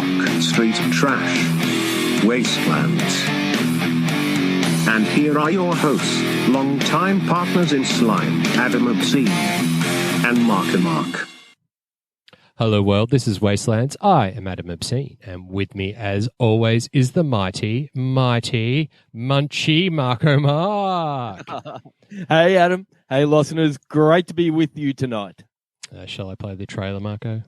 rock, street trash, Wastelands. And here are your hosts, long-time partners in slime, Adam Obscene and Mark. Hello world, this is Wastelands. I am Adam Obscene, and with me as always is the mighty Munchie Marco Mark. Hey Adam, hey listeners, great to be with you tonight. Shall I play the trailer, Marco?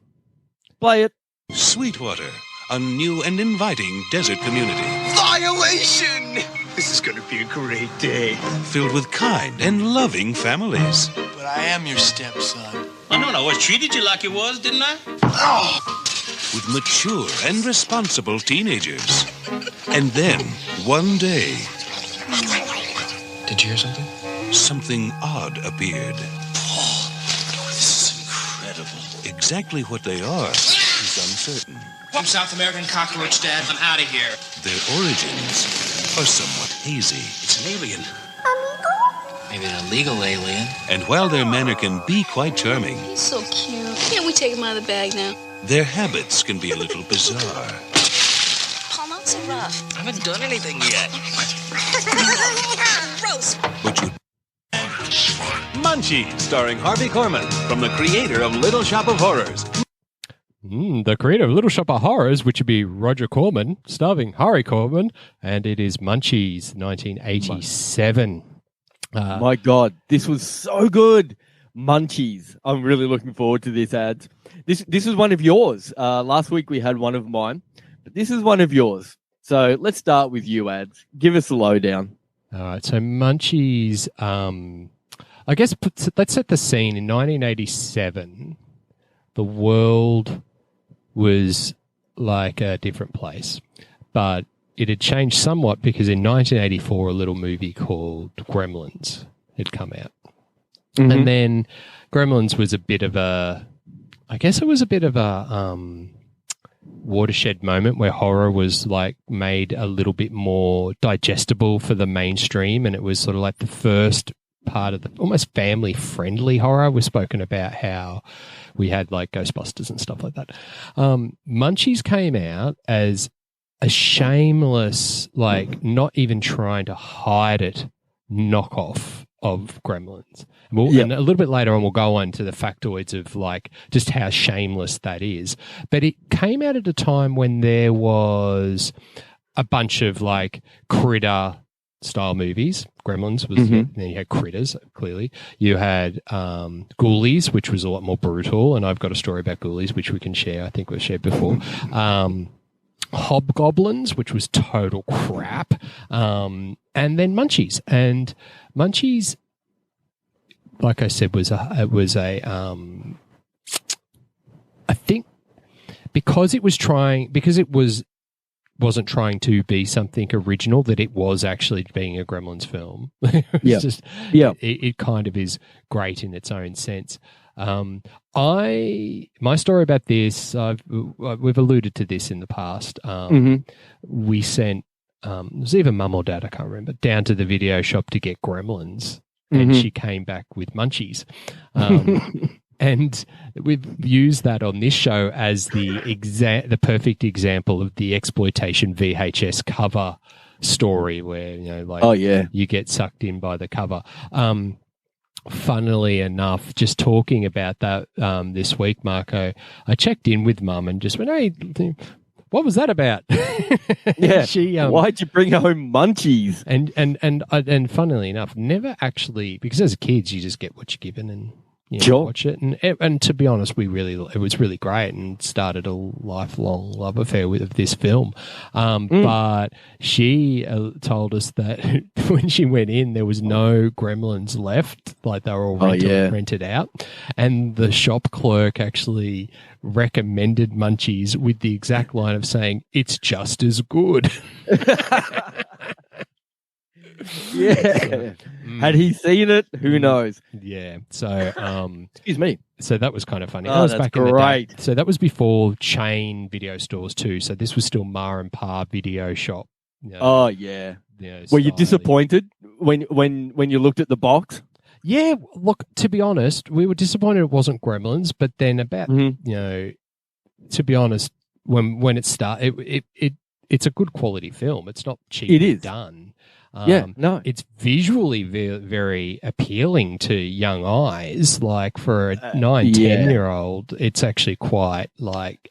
Play it. Sweetwater, a new and inviting desert community. Violation! This is going to be a great day. Filled with kind and loving families. But I am your stepson. I know, I always treated you like you was, didn't I? Oh! With mature and responsible teenagers. And then, one day... Did you hear something? Something odd appeared. Paul, this is incredible. Exactly what they are is uncertain. I'm South American cockroach, Dad. I'm out of here. Their origins are somewhat hazy. It's an alien. Maybe an illegal alien. And while their manner can be quite charming, He's so cute. Can't we take him out of the bag now? their habits can be a little bizarre. Paul, not so rough. I haven't done anything yet. Gross. But you Munchies, starring Harvey Korman, from the creator of Little Shop of Horrors. The creator of Little Shop of Horrors, which would be Roger Corman, starring Harry Corman, and it is Munchies, 1987. My God, this was so good. Munchies. I'm really looking forward to this, ads. This is one of yours. Last week we had one of mine, but this is one of yours. So let's start with you, ads. Give us a lowdown. All right, so Munchies, I guess let's set the scene. In 1987, the world was like a different place, but it had changed somewhat because in 1984, a little movie called Gremlins had come out. Mm-hmm. And then Gremlins was a bit of a watershed moment where horror was like made a little bit more digestible for the mainstream. And it was sort of like the first part of the almost family friendly horror. We've spoken about how we had like Ghostbusters and stuff like that. Munchies came out as a shameless, like not even trying to hide it, knockoff of Gremlins. And a little bit later on, we'll go on to the factoids of like just how shameless that is. But it came out at a time when there was a bunch of like critter style movies. Gremlins was, then you had Critters, clearly. You had Ghoulies, which was a lot more brutal. And I've got a story about Ghoulies, which we can share. I think we've shared before. Hobgoblins, which was total crap, and then Munchies. And Munchies, like I said, I think because it wasn't trying to be something original, that it was actually being a Gremlins film. It kind of is great in its own sense. My story about this, we've alluded to this in the past. We sent, it was either mum or dad, I can't remember, down to the video shop to get Gremlins, and she came back with Munchies. And we've used that on this show as the perfect example of the exploitation VHS cover story, where you get sucked in by the cover. Funnily enough, just talking about that this week, Marco, I checked in with Mum and just went, "Hey, what was that about?" Yeah, why'd you bring home Munchies? And funnily enough, never actually, because as kids you just get what you're given and watch it. And to be honest, it was really great and started a lifelong love affair with this film. But she told us that when she went in, there was no Gremlins left. Like they were all rented out. And the shop clerk actually recommended Munchies with the exact line of saying, "It's just as good." Yeah. Had he seen it? Who knows? Yeah. So, excuse me. So that was kind of funny. Oh, that was that's back great. in the day. So that was before chain video stores too. So this was still Ma and Pa video shop. Oh yeah. Were you disappointed when you looked at the box? Yeah. Look, to be honest, we were disappointed it wasn't Gremlins, but then to be honest, when it started, it's a good quality film. It's not cheaply done. No. It's visually very, very appealing to young eyes. Like for a 9-10-year-old, it's actually quite like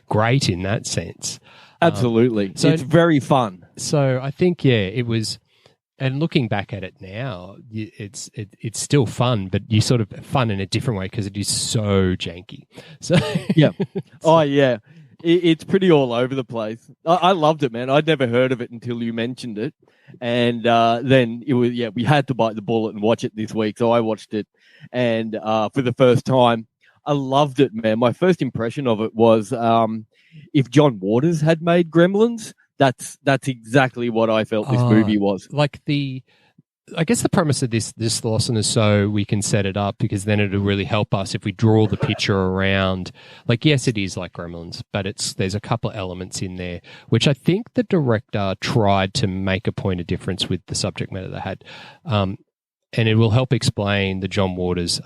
great in that sense. Absolutely. So it's very fun. So I think, it was. And looking back at it now, it's still fun, but you sort of fun in a different way because it is so janky. So yeah, it's pretty all over the place. I loved it, man. I'd never heard of it until you mentioned it, and then it was we had to bite the bullet and watch it this week. So I watched it, and for the first time, I loved it, man. My first impression of it was if John Waters had made Gremlins. That's exactly what I felt this movie was. Like I guess the premise of this Lawson is so we can set it up because then it'll really help us if we draw the picture around. Like, yes, it is like Gremlins, but there's a couple of elements in there which I think the director tried to make a point of difference with the subject matter they had, and it will help explain the John Waters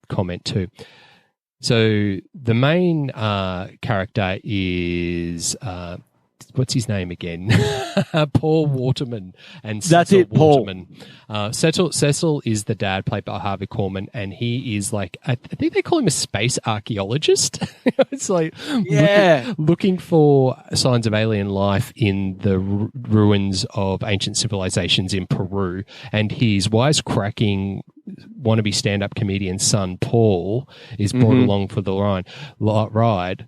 comment too. So the main character is. What's his name again? Paul Waterman and Cecil That's it, Waterman. Paul. Cecil is the dad, played by Harvey Korman, and he is like I think they call him a space archaeologist. It's like looking for signs of alien life in the ruins of ancient civilizations in Peru, and his wisecracking wannabe stand-up comedian son Paul is brought along for the ride.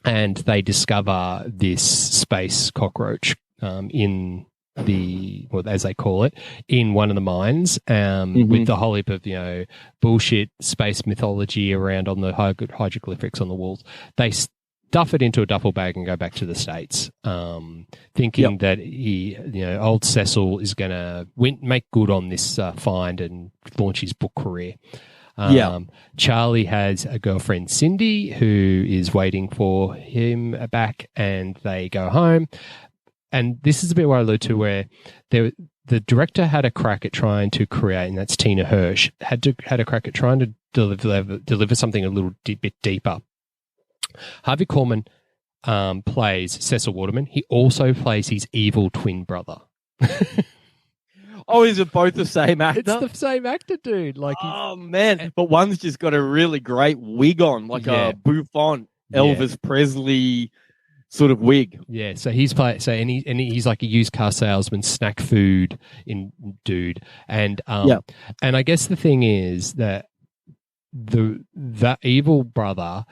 And they discover this space cockroach in as they call it, in one of the mines with the whole heap of, bullshit space mythology around on the hieroglyphics on the walls. They stuff it into a duffel bag and go back to the States, thinking that old Cecil is going to make good on this find and launch his book career. Charlie has a girlfriend, Cindy, who is waiting for him back, and they go home. And this is a bit where I allude to where the director had a crack at trying to create, and that's Tina Hirsch, had a crack at trying to deliver something a little bit deeper. Harvey Korman plays Cecil Waterman. He also plays his evil twin brother. Oh, is it both the same actor? It's the same actor, dude. Like, oh man, but one's just got a really great wig on, like a bouffant Elvis Presley sort of wig. Yeah, so he's he's like a used car salesman, snack food dude, and I guess the thing is that that evil brother.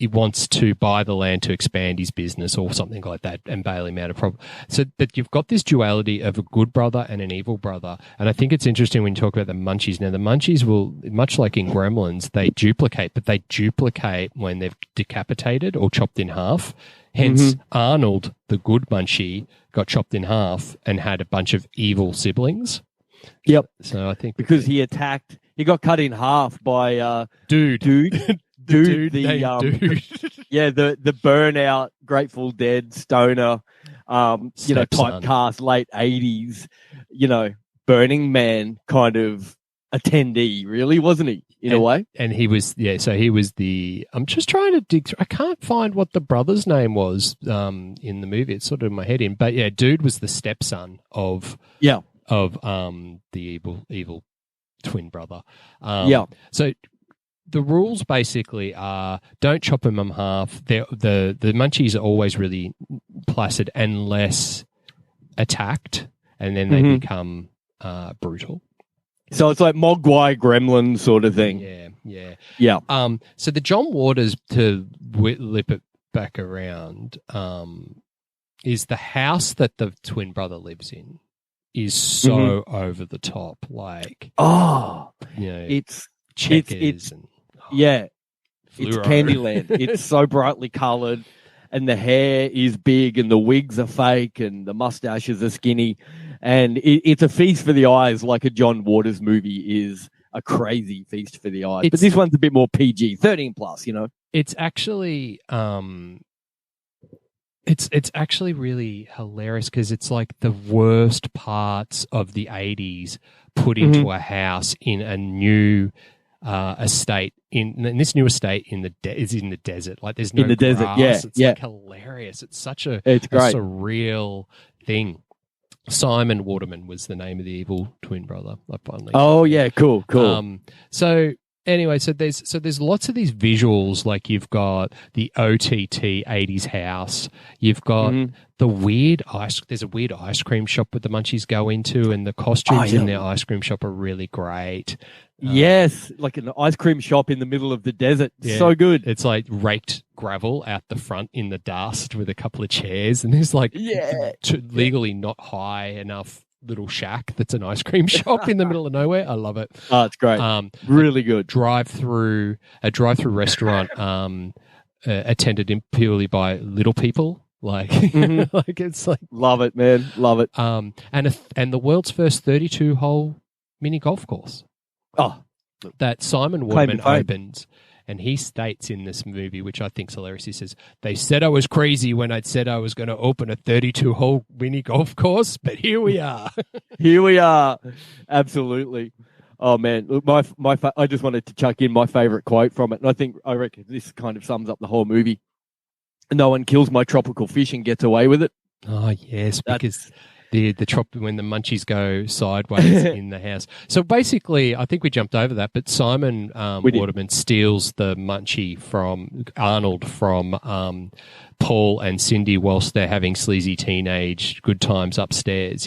He wants to buy the land to expand his business or something like that and bail him out of problem. So that you've got this duality of a good brother and an evil brother. And I think it's interesting when you talk about the Munchies. Now, the Munchies will, much like in Gremlins, they duplicate, but they duplicate when they've decapitated or chopped in half. Hence, Arnold, the good Munchie, got chopped in half and had a bunch of evil siblings. Yep. So I think... Because he got cut in half by... Dude. Dude, the burnout, Grateful Dead, stoner, typecast late 80s, Burning Man kind of attendee, really, wasn't he? In a way. And he was, so he was I'm just trying to dig through. I can't find what the brother's name was in the movie. It's sort of in my head but dude was the stepson of the evil twin brother. So the rules basically are don't chop them in half. The Munchies are always really placid unless attacked, and then they become brutal. So it's like Mogwai Gremlin sort of thing. Yeah. So the John Waters, to lip it back around, is the house that the twin brother lives in is so over the top. Like, it's checkers and... it's Candyland. It's so brightly coloured, and the hair is big, and the wigs are fake, and the mustaches are skinny, and it's a feast for the eyes. Like a John Waters movie is a crazy feast for the eyes. But this one's a bit more PG, 13 plus. It's actually it's actually really hilarious because it's like the worst parts of the 80s put into a house in a new estate in this new estate is in the desert. Like there's no in the grass. desert. Yeah, it's like hilarious. It's such a great. surreal thing. Simon Waterman was the name of the evil twin brother. I finally. Oh yeah, cool. So anyway, so there's lots of these visuals. Like you've got the OTT 80s house. You've got the weird There's a weird ice cream shop that the Munchies go into, and the costumes in their ice cream shop are really great. Yes, like an ice cream shop in the middle of the desert. Yeah, so good. It's like raked gravel out the front in the dust with a couple of chairs, and there's like legally not high enough little shack that's an ice cream shop in the middle of nowhere. I love it. Oh, it's great. Really good. A drive-through restaurant attended purely by little people. Like, like it's like love it, man. Love it. And the world's first 32-hole mini golf course. Oh, that Simon Waterman opens, and he states in this movie, which I think's hilarious. He says, "They said I was crazy when I said I was going to open a 32-hole mini golf course, but here we are." Here we are. Absolutely. Oh man, look, I just wanted to chuck in my favorite quote from it, and I reckon this kind of sums up the whole movie. No one kills my tropical fish and gets away with it. Oh yes, because when the Munchies go sideways in the house. So basically, I think we jumped over that, but Simon Waterman steals the Munchie from Arnold from Paul and Cindy whilst they're having sleazy teenage good times upstairs.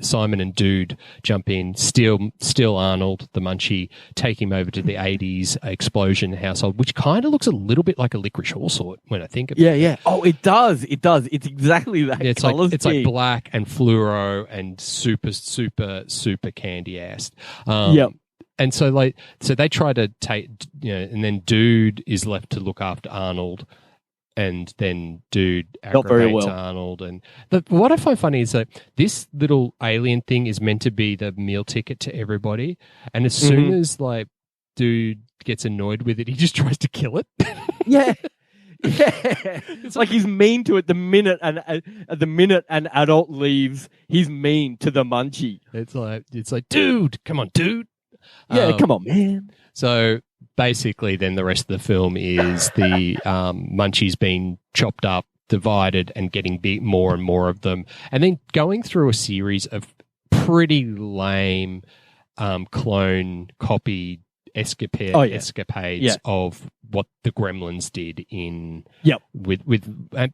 Simon and Dude jump in, steal Arnold, the Munchie, take him over to the 80s explosion household, which kind of looks a little bit like a Licorice Allsort when I think about it. Yeah. Oh, it does. It's exactly that. Yeah, it's like black and fluoro and super, super, super candy-assed. Yep. And so they try to take, and then Dude is left to look after Arnold. And then Dude aggravates Arnold. And what I find funny is that this little alien thing is meant to be the meal ticket to everybody. And as soon as Dude gets annoyed with it, he just tries to kill it. Yeah. It's like he's mean to it the minute an adult leaves, he's mean to the Munchie. It's like, dude, come on, dude. Yeah, come on, man. So basically, then the rest of the film is the Munchies being chopped up, divided, and getting more and more of them, and then going through a series of pretty lame clone copy escapades of what the Gremlins did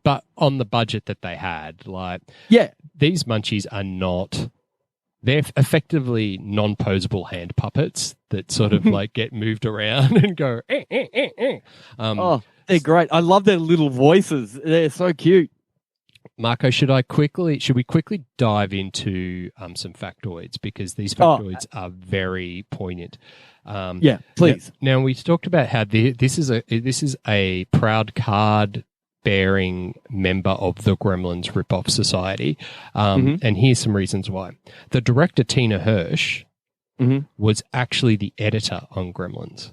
but on the budget that they had. These Munchies are not. They're effectively non-posable hand puppets that sort of get moved around and go. They're great. I love their little voices. They're so cute. Marco, should we quickly dive into some factoids, because these factoids are very poignant. Yeah, please. Now we talked about how this is a proud card bearing member of the Gremlins Rip-Off Society. And here's some reasons why. The director, Tina Hirsch, was actually the editor on Gremlins.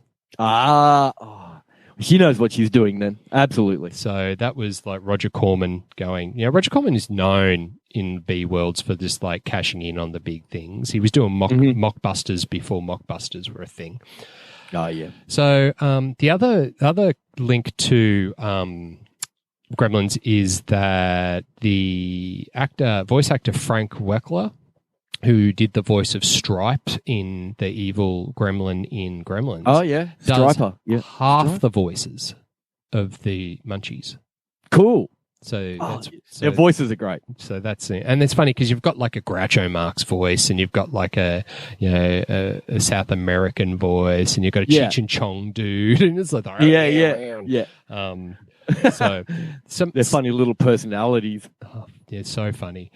She knows what she's doing then. Absolutely. So that was like Roger Corman going, Roger Corman is known in B worlds for just like cashing in on the big things. He was doing mockbusters before mockbusters were a thing. Oh, yeah. So the other link to Gremlins is that the voice actor Frank Welker, who did the voice of Stripe in the evil gremlin in Gremlins. Oh, yeah. Striper. Does half the voices of the Munchies. Cool. So their voices are great. So that's it. And it's funny because you've got like a Groucho Marx voice, and you've got like a South American voice, and you've got a Cheech and Chong dude, and it's like yeah. So they're funny little personalities. Oh, yeah, so funny.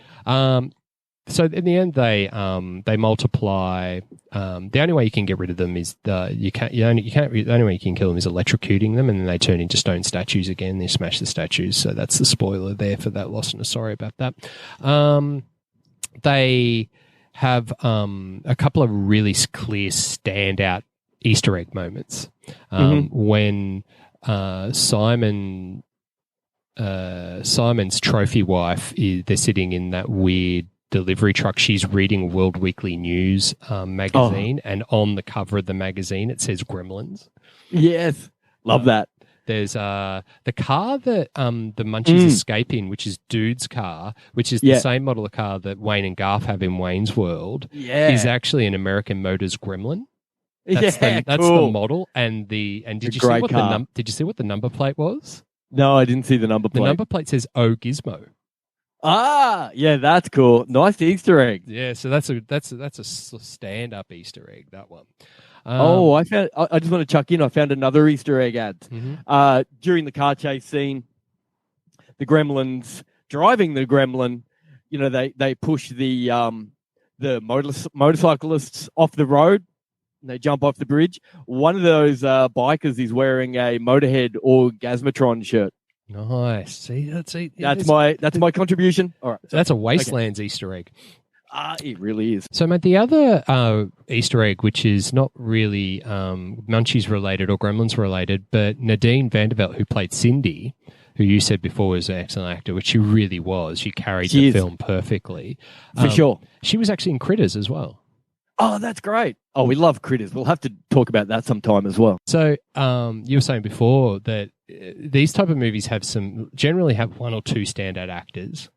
So in the end, they multiply. The only way you can get rid of them is the only way you can kill them is electrocuting them, and then they turn into stone statues again. They smash the statues. So that's the spoiler there for that. Sorry about that. They have a couple of really clear standout Easter egg moments when Simon's trophy wife they're sitting in that weird delivery truck. She's reading World Weekly News magazine, and on the cover of the magazine it says Gremlins. Yes, love that. There's the car that the Munchies escape in, which is Dude's car, which is the same model of car that Wayne and Garth have in Wayne's World, is actually an American Motors Gremlin. That's the model, and did you see what the number plate was? No, I didn't see the number plate. The number plate says "Oh Gizmo." Ah, yeah, that's cool. Nice Easter egg. Yeah, so that's a stand-up Easter egg, that one. I just want to chuck in. I found another Easter egg ad. During the car chase scene, the Gremlins driving the Gremlin. You know, they push the motorcyclists off the road. And they jump off the bridge. One of those bikers is wearing a Motorhead Orgasmatron shirt. Nice. See, that's my contribution. All right, so that's a Wastelands Easter egg. It really is. So, mate, the other Easter egg, which is not really Munchies related or Gremlins related, but Nadine Vanderveld, who played Cindy, who you said before was an excellent actor, which she really was. She carried the film perfectly. For sure. She was actually in Critters as well. Oh, that's great. Oh, we love Critters. We'll have to talk about that sometime as well. So you were saying before that these type of movies generally have one or two standout actors,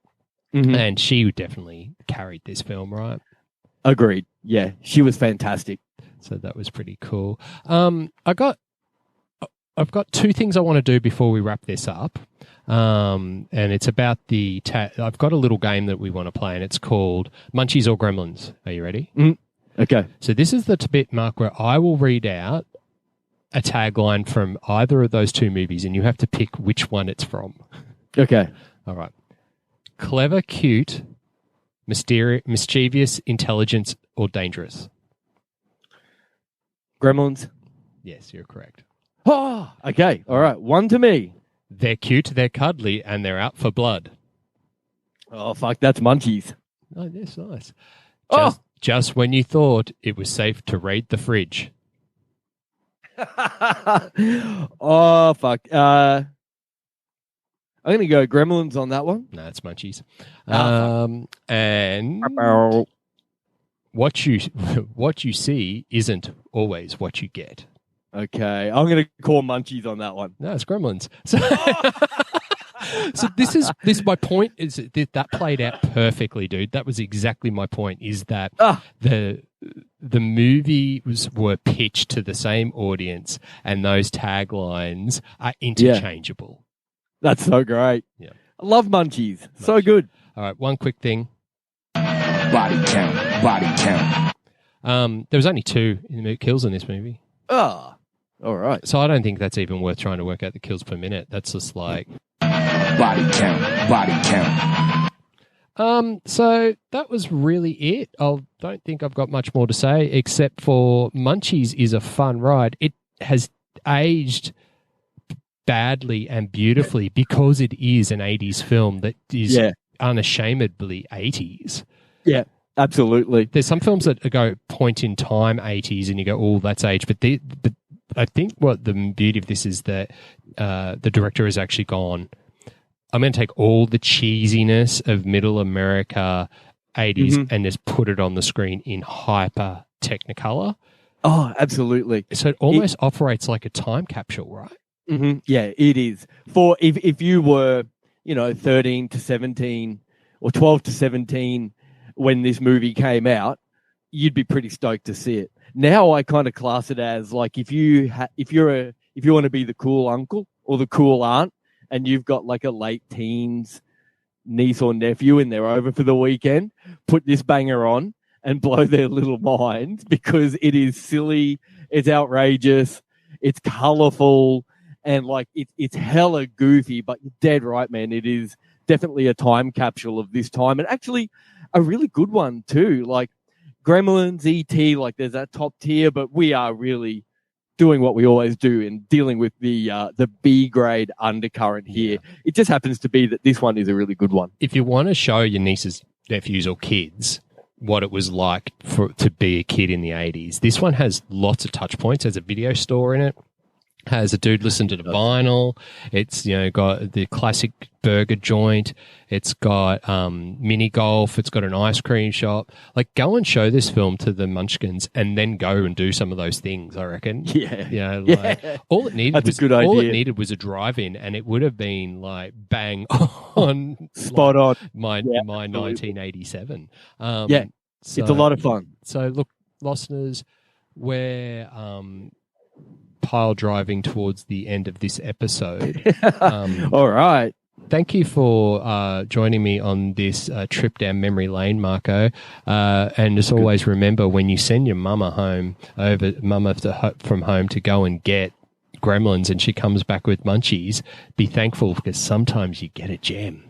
and she definitely carried this film, right? Agreed. Yeah, she was fantastic. So that was pretty cool. I've got two things I want to do before we wrap this up. And it's about I've got a little game that we want to play, and it's called Munchies or Gremlins. Are you ready? Okay. So this is the bit, Mark, where I will read out a tagline from either of those two movies, and you have to pick which one it's from. Okay. All right. Clever, cute, mischievous, intelligent, or dangerous? Gremlins. Yes, you're correct. Oh, okay. All right. One to me. They're cute, they're cuddly, and they're out for blood. Oh, fuck. That's Munchies. Oh, that's nice. Just when you thought it was safe to raid the fridge. Oh, fuck. I'm going to go Gremlins on that one. No, it's Munchies. And what you see isn't always what you get. Okay, I'm going to call Munchies on that one. No, it's Gremlins. So this my point is that played out perfectly, dude. That was exactly my point. Is that the movie were pitched to the same audience, and those taglines are interchangeable. That's so great. Yeah, I love Munchies. So good. All right, one quick thing. Body count. There was only 2 kills in this movie. Oh, all right. So I don't think that's even worth trying to work out the kills per minute. That's just like body count. So that was really it. I don't think I've got much more to say except for Munchies is a fun ride. It has aged badly and beautifully because it is an 80s film that is unashamedly 80s. Yeah, absolutely. There's some films that go point in time 80s and you go, oh, that's age. But I think what the beauty of this is that the director has actually gone, I'm going to take all the cheesiness of middle America 80s and just put it on the screen in hyper Technicolor. Oh, absolutely. So it almost operates like a time capsule, right? Mm-hmm. Yeah, it is. For if you were, 13 to 17 or 12 to 17 when this movie came out, you'd be pretty stoked to see it. Now I kind of class it as like if you want to be the cool uncle or the cool aunt, and you've got like a late teens niece or nephew and they're over for the weekend, put this banger on and blow their little minds because it is silly, it's outrageous, it's colorful, and like it's hella goofy, but you're dead right, man. It is definitely a time capsule of this time, and actually a really good one too. Like Gremlins, E.T., like there's that top tier, but we are really doing what we always do and dealing with the B grade undercurrent here. It just happens to be that this one is a really good one. If you want to show your nieces, nephews, or kids what it was like to be a kid in the 80s, this one has lots of touch points. There's a video store in it. has a dude listen to the vinyl. It's, got the classic burger joint. It's got mini golf. It's got an ice cream shop. Like, go and show this film to the Munchkins and then go and do some of those things, I reckon. Yeah. All it needed That's a good idea. All it needed was a drive-in, and it would have been like bang on, spot on. My 1987. So, it's a lot of fun. So look, listeners, we're pile driving towards the end of this episode. All right. Thank you for joining me on this trip down memory lane, Marco. And as always, remember, when you send your mama from home to go and get gremlins and she comes back with munchies, be thankful, because sometimes you get a gem.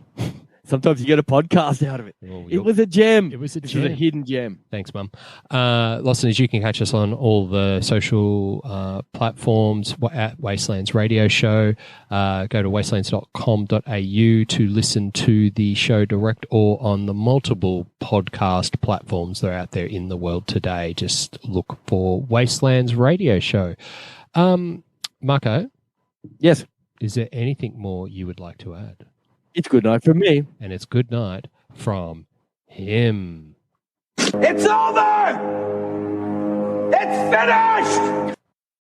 Sometimes you get a podcast out of it. It was a gem. It was a This gem. was a hidden gem. Thanks, Mum. Listeners, you can catch us on all the social platforms at Wastelands Radio Show. Go to wastelands.com.au to listen to the show direct, or on the multiple podcast platforms that are out there in the world today. Just look for Wastelands Radio Show. Marco? Yes. Is there anything more you would like to add? It's good night from me. And it's good night from him. It's over! It's finished!